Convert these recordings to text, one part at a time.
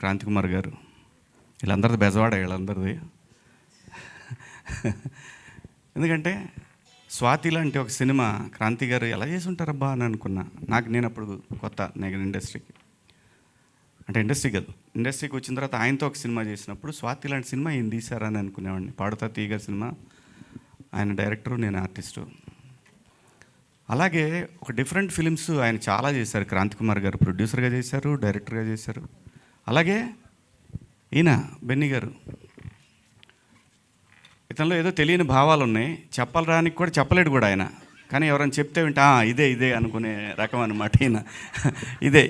క్రాంతి కుమార్ గారు, వీళ్ళందరిది బెజవాడ, వీళ్ళందరిది. ఎందుకంటే స్వాతి లాంటి ఒక సినిమా క్రాంతి గారు ఎలా చేసి ఉంటారబ్బా అని అనుకున్నా. నేను అప్పుడు కొత్త ఇండస్ట్రీకి, అంటే ఇండస్ట్రీ కాదు, ఇండస్ట్రీకి వచ్చిన తర్వాత ఆయనతో ఒక సినిమా చేసినప్పుడు స్వాతి లాంటి సినిమా ఈయన తీశారని అనుకునేవాడిని. పాడుతా తీగ సినిమా, ఆయన డైరెక్టరు, నేను ఆర్టిస్టు. అలాగే ఒక డిఫరెంట్ ఫిలిమ్స్ ఆయన చాలా చేశారు. క్రాంతి కుమార్ గారు ప్రొడ్యూసర్గా చేశారు, డైరెక్టర్గా చేశారు. అలాగే ఈయన బెన్నీ గారు, ఇతనిలో ఏదో తెలియని భావాలు ఉన్నాయి, చెప్పరానికి కూడా చెప్పలేడు కూడా ఆయన. కానీ ఎవరైనా చెప్తే వింటే ఇదే అనుకునే రకం అనమాట ఈయన.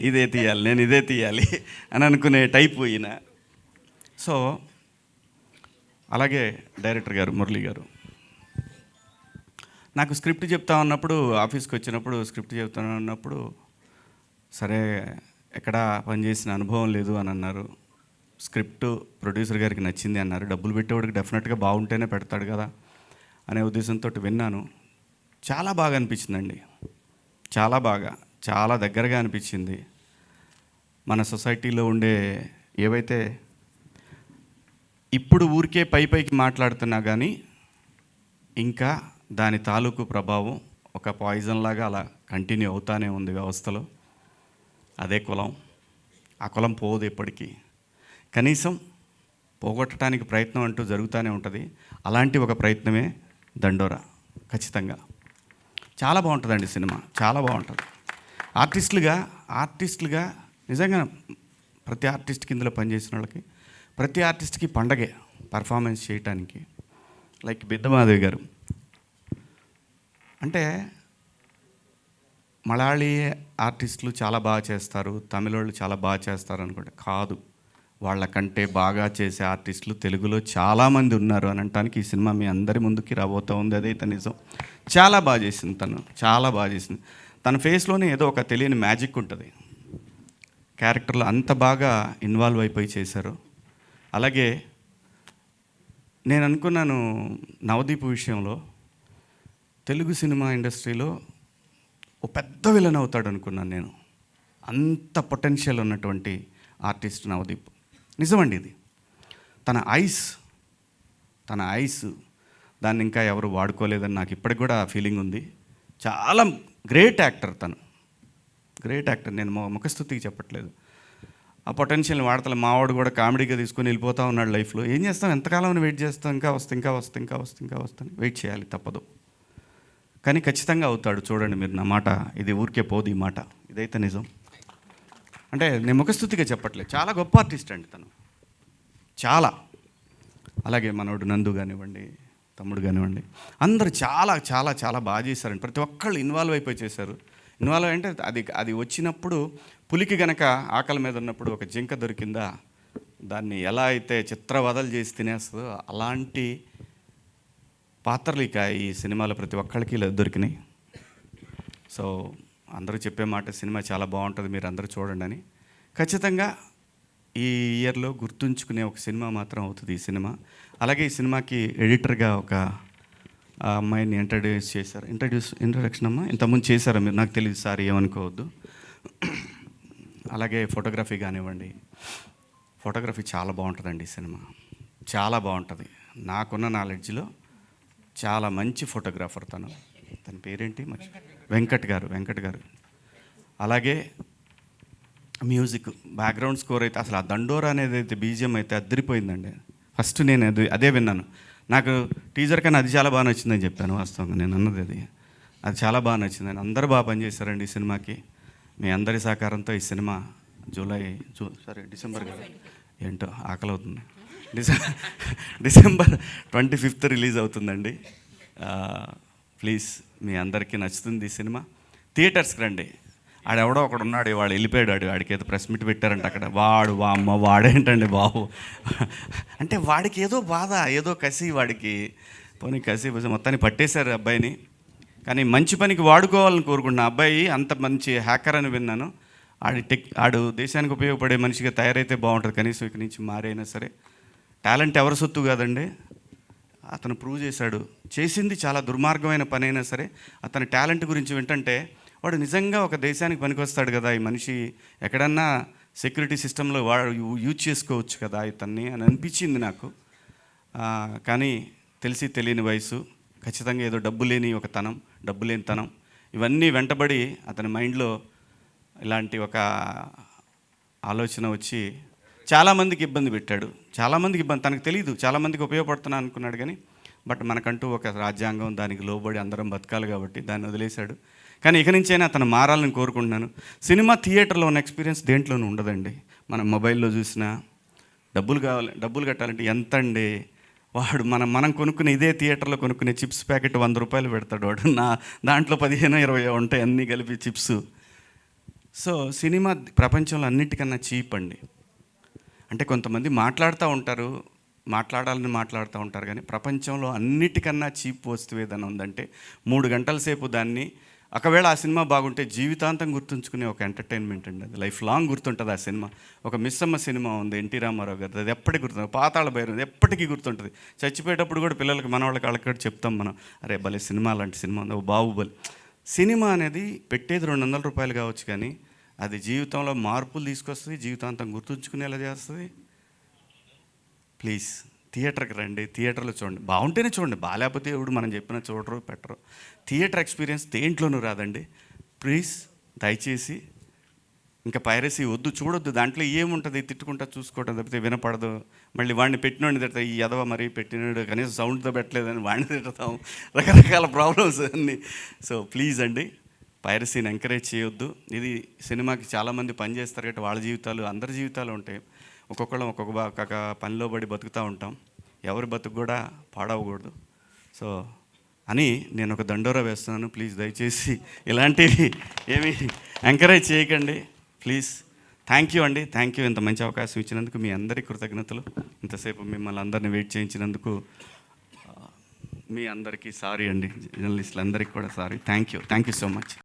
ఇదే తీయాలి, నేను ఇదే తీయాలి అని అనుకునే టైపు ఈయన. సో అలాగే డైరెక్టర్ గారు మురళీ గారు, నాకు స్క్రిప్ట్ చెప్తా ఉన్నప్పుడు, ఆఫీస్కి వచ్చినప్పుడు స్క్రిప్ట్ చెప్తా ఉన్నప్పుడు, సరే ఎక్కడా పనిచేసిన అనుభవం లేదు అని అన్నారు. స్క్రిప్ట్ ప్రొడ్యూసర్ గారికి నచ్చింది అన్నారు. డబ్బులు పెట్టేవాడికి డెఫినెట్గా బాగుంటేనే పెడతాడు కదా అనే ఉద్దేశంతో విన్నాను. చాలా బాగా అనిపించిందండి, చాలా బాగా, చాలా దగ్గరగా అనిపించింది. మన సొసైటీలో ఉండే ఏవైతే ఇప్పుడు ఊరికే పైకి మాట్లాడుతున్నా కానీ ఇంకా దాని తాలూకు ప్రభావం ఒక పాయిజన్ లాగా అలా కంటిన్యూ అవుతానే ఉంది వ్యవస్థలో. అదే కులం, ఆ కులం పోదు ఎప్పటికీ, కనీసం పోగొట్టడానికి ప్రయత్నం అంటూ జరుగుతూనే ఉంటుంది. అలాంటి ఒక ప్రయత్నమే దండోరా. ఖచ్చితంగా చాలా బాగుంటుందండి సినిమా, చాలా బాగుంటుంది. ఆర్టిస్టులుగా నిజంగా ప్రతి ఆర్టిస్ట్కి, ఇందులో పనిచేసిన వాళ్ళకి ప్రతి ఆర్టిస్ట్కి పండగే పర్ఫార్మెన్స్ చేయటానికి. లైక్ బిద్దమాధవి గారు అంటే మలయాళీ ఆర్టిస్టులు చాలా బాగా చేస్తారు, తమిళ వాళ్ళు చాలా బాగా చేస్తారు అనుకుంటే కాదు. వాళ్ళకంటే బాగా చేసే ఆర్టిస్టులు తెలుగులో చాలామంది ఉన్నారు అని అనటానికి ఈ సినిమా మీ అందరి ముందుకి రాబోతూ ఉంది. అదైతే నిజం. చాలా బాగా చేసింది తను, చాలా బాగా చేసింది. తన ఫేస్లోనే ఏదో ఒక తెలియని మ్యాజిక్ ఉంటుంది. క్యారెక్టర్లో అంత బాగా ఇన్వాల్వ్ అయిపోయి చేశారు. అలాగే నేను అనుకున్నాను నవదీప్ విషయంలో తెలుగు సినిమా ఇండస్ట్రీలో ఓ పెద్ద విలన్ అవుతాడు అనుకున్నాను నేను. అంత పొటెన్షియల్ ఉన్నటువంటి ఆర్టిస్ట్ నవదీప్. నిజమండి ఇది. తన ఐస్ దాన్ని ఇంకా ఎవరు వాడుకోలేదని నాకు ఇప్పటికి కూడా ఫీలింగ్ ఉంది. చాలా గ్రేట్ యాక్టర్ తను, గ్రేట్ యాక్టర్. నేను ముఖస్తుతికి చెప్పట్లేదు. ఆ పొటెన్షియల్ని వాడతలే. మావాడు కూడా కామెడీగా తీసుకొని వెళ్ళిపోతూ ఉన్నాడు లైఫ్లో. ఏం చేస్తాం, ఎంతకాలం వెయిట్ చేస్తాం, ఇంకా వస్తాను, వెయిట్ చేయాలి, తప్పదు. కానీ ఖచ్చితంగా అవుతాడు. చూడండి మీరు, నా మాట ఇది ఊరికే పోదు ఈ మాట, ఇదైతే నిజం. అంటే నేను ముఖస్తుతిగా చెప్పట్లేదు, చాలా గొప్ప ఆర్టిస్ట్ అండి తను, చాలా. అలాగే మనోడు నందు కానివ్వండి, తమ్ముడు కానివ్వండి, అందరూ చాలా చాలా చాలా బాగా చేశారండి. ప్రతి ఒక్కళ్ళు ఇన్వాల్వ్ అయిపోయి చేశారు. ఇన్వాల్వ్ అంటే అది వచ్చినప్పుడు పులికి గనక ఆకలి మీద ఉన్నప్పుడు ఒక జింక దొరికిందా, దాన్ని ఎలా అయితే చిత్రవదలు చేసి తినేస్తుందో అలాంటి పాత్రలు ఇక ఈ సినిమాలో ప్రతి ఒక్కళ్ళకి దొరికినాయి. సో అందరూ చెప్పే మాట సినిమా చాలా బాగుంటుంది, మీరు అందరూ చూడండి అని. ఖచ్చితంగా ఈ ఇయర్లో గుర్తుంచుకునే ఒక సినిమా మాత్రం అవుతుంది ఈ సినిమా. అలాగే ఈ సినిమాకి ఎడిటర్గా ఒక అమ్మాయిని ఇంట్రడక్షన్ అమ్మ ఇంతకుముందు చేశారా మీరు, నాకు తెలియదు సార్, ఏమనుకోవద్దు. అలాగే ఫోటోగ్రఫీ కానివ్వండి, ఫోటోగ్రఫీ చాలా బాగుంటుందండి ఈ సినిమా, చాలా బాగుంటుంది. నాకున్న నాలెడ్జ్లో చాలా మంచి ఫోటోగ్రాఫర్ తన పేరేంటి, వెంకట్ గారు. అలాగే మ్యూజిక్, బ్యాక్గ్రౌండ్ స్కోర్ అయితే అసలు ఆ దండోరా అనేది అయితే బీజిఎం అయితే అద్దరిపోయిందండి. ఫస్ట్ నేను అదే విన్నాను. నాకు టీజర్ కన్నా అది చాలా బాగా నచ్చిందని చెప్పాను. వాస్తవంగా నేను అన్నది అది చాలా బాగా నచ్చిందని. అందరూ బాగా పనిచేశారండి ఈ సినిమాకి. మీ అందరి సహకారంతో ఈ సినిమా డిసెంబర్ కదా, ఏంటో ఆకలి అవుతుంది, డిసెంబర్ 25th రిలీజ్ అవుతుందండి. ప్లీజ్ మీ అందరికీ నచ్చుతుంది ఈ సినిమా. థియేటర్స్కి రండి. ఆడెవడో ఒకడు ఉన్నాడు, వాడు వెళ్ళిపోయాడు, వాడికి ఏదో ప్రెస్ మీట్ పెట్టారంట అక్కడ. వాడేంటండి బాబు అంటే వాడికి ఏదో బాధ, ఏదో కసి, వాడికి పోనీ కసి మొత్తాన్ని పట్టేశారు అబ్బాయిని. కానీ మంచి పనికి వాడుకోవాలని కోరుకుంటున్నా. అబ్బాయి అంత మంచి హ్యాకర్ అని విన్నాను. ఆడు దేశానికి ఉపయోగపడే మనిషిగా తయారైతే బాగుంటుంది. కనీసం ఇక్కడి నుంచి మారైనా సరే. టాలెంట్ ఎవరి సొత్తు కాదండి, అతను ప్రూవ్ చేశాడు. చేసింది చాలా దుర్మార్గమైన పని అయినా సరే అతని టాలెంట్ గురించి వింటుంటే వాడు నిజంగా ఒక దేశానికి పనికొస్తాడు కదా ఈ మనిషి, ఎక్కడన్నా సెక్యూరిటీ సిస్టంలో వాడు యూజ్ చేసుకోవచ్చు కదా ఇతన్ని అని అనిపించింది నాకు. కానీ తెలిసి తెలియని వయసు, ఖచ్చితంగా ఏదో డబ్బు లేని ఒక తనం, డబ్బు లేని తనం, ఇవన్నీ వెంటబడి అతని మైండ్లో ఇలాంటి ఒక ఆలోచన వచ్చి చాలామందికి ఇబ్బంది పెట్టాడు. చాలామందికి ఇబ్బంది, తనకు తెలియదు, చాలామందికి ఉపయోగపడుతున్నా అనుకున్నాడు. కానీ బట్ మనకంటూ ఒక రాజ్యాంగం, దానికి లోబడి అందరం బతకాలి కాబట్టి దాన్ని వదిలేశాడు. కానీ ఇక నుంచైనా అతను మారాలని కోరుకుంటున్నాను. సినిమా థియేటర్లో ఉన్న ఎక్స్పీరియన్స్ దేంట్లోనూ ఉండదండి. మనం మొబైల్లో చూసినా డబ్బులు కావాలి, డబ్బులు కట్టాలంటే ఎంత అండి. వాడు మనం కొనుక్కునే ఇదే థియేటర్లో కొనుక్కునే చిప్స్ ప్యాకెట్ 100 రూపాయలు పెడతాడు వాడు. దాంట్లో 15-20 ఉంటాయి అన్నీ కలిపి చిప్స్. సో సినిమా ప్రపంచంలో అన్నిటికన్నా చీప్ అండి. అంటే కొంతమంది మాట్లాడుతూ ఉంటారు కానీ ప్రపంచంలో అన్నిటికన్నా చీప్ వస్తువు ఏదైనా ఉందంటే 3 గంటల సేపు దాన్ని, ఒకవేళ ఆ సినిమా బాగుంటే జీవితాంతం గుర్తుంచుకునే ఒక ఎంటర్టైన్మెంట్ అండి. అది లైఫ్ లాంగ్ గుర్తుంటుంది ఆ సినిమా. ఒక మిస్సమ్మ సినిమా ఉంది ఎన్టీ రామారావు గారు, అది ఎప్పటికీ గుర్తుంది. పాతాళ భైరవి ఎప్పటికీ గుర్తుంటుంది. చచ్చిపోయేటప్పుడు కూడా పిల్లలకి, మనవాళ్ళకి, వాళ్ళకి కూడా చెప్తాం మనం, అరే భలే సినిమా, లాంటి సినిమా ఉంది, బాహుబలి. సినిమా అనేది పెట్టేది 200 రూపాయలు కావచ్చు, కానీ అది జీవితంలో మార్పులు తీసుకొస్తుంది, జీవితాంతం గుర్తుంచుకునేలా చేస్తుంది. ప్లీజ్ థియేటర్కి రండి, థియేటర్లో చూడండి. బాగుంటేనే చూడండి, బాగాలేకపోతే ఎవడు మనం చెప్పిన చూడరు పెట్టరు. థియేటర్ ఎక్స్పీరియన్స్ దేంట్లోనూ రాదండి. ప్లీజ్ దయచేసి ఇంకా పైరసీ వద్దు, చూడొద్దు. దాంట్లో ఏముంటుంది, తిట్టుకుంటా చూసుకోవటం తప్పితే వినపడదు. మళ్ళీ వాడిని పెట్టినోడిని తిడతా, ఈ ఎదవ మరి పెట్టినోడు కనీసం సౌండ్తో పెట్టలేదని వాడిని తిడతాం, రకరకాల ప్రాబ్లమ్స్ అన్నీ. సో ప్లీజ్ అండి, పైరసీని ఎంకరేజ్ చేయొద్దు. ఇది సినిమాకి చాలామంది పని చేస్తారు కాబట్టి వాళ్ళ జీవితాలు, అందరి జీవితాలు ఉంటాయి. ఒక్కొక్కళ్ళం ఒక్కొక్క పనిలో పడి బతుకుతూ ఉంటాం. ఎవరి బతుకు కూడా పాడవకూడదు. సో అని నేను ఒక దండోరా వేస్తున్నాను. ప్లీజ్ దయచేసి ఇలాంటివి ఏమీ ఎంకరేజ్ చేయకండి ప్లీజ్. థ్యాంక్ యూ అండి, థ్యాంక్ యూ. ఇంత మంచి అవకాశం ఇచ్చినందుకు మీ అందరికీ కృతజ్ఞతలు. ఇంతసేపు మిమ్మల్ని అందరినీ వెయిట్ చేయించినందుకు మీ అందరికీ సారీ అండి, జర్నలిస్టులు అందరికీ కూడా sorry. Thank you so much.